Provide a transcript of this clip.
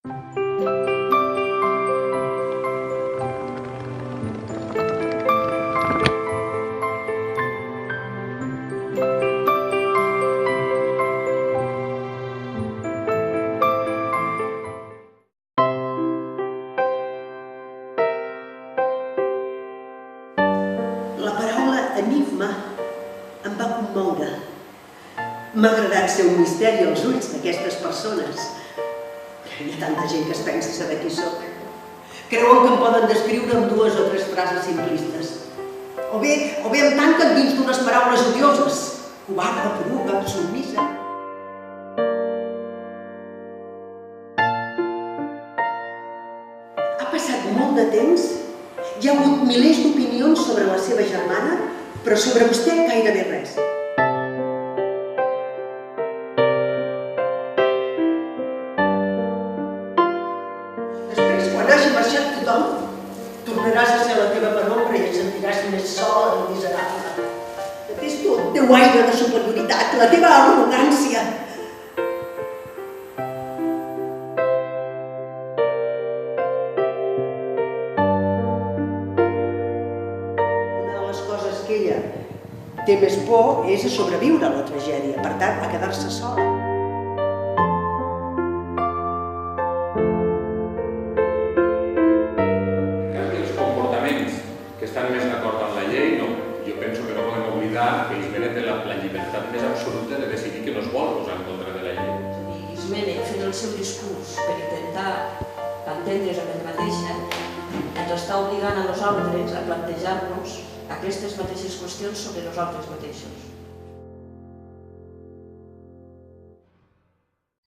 La paraula enigma em va commoure. M'ha agradat ser un misteri als ulls d'aquestes persones. Hi ha tanta gent que es pensa saber qui sóc. Creuen que em poden descriure amb 2 o 3 frases simplistes. O bé em tanquen dins d'unes paraules odioses. Covarda, poruga, submisa. Ha passat molt de temps. Hi ha hagut milers d'opinions sobre la seva germana, però sobre vostè gairebé res. Després, quan hagi marxat tothom, tornaràs a ser la teva penombra i et sentiràs més sola i miserable. Detesto el teu aire de superioritat, la teva arrogància. Que ella té més por és a sobreviure a la tragèdia, per tant, a quedar-se sola. En canvi, els comportaments que estan més d'acord amb la llei, no. Jo penso que no podem oblidar que Ismene té la llibertat més absoluta de decidir que no es vol posar en contra de la llei. Ismene, fent el seu discurs per intentar entendre's amb ell mateixa, ens està obligant a nosaltres a plantejar-nos aquestes mateixes qüestions sobre nosaltres mateixos.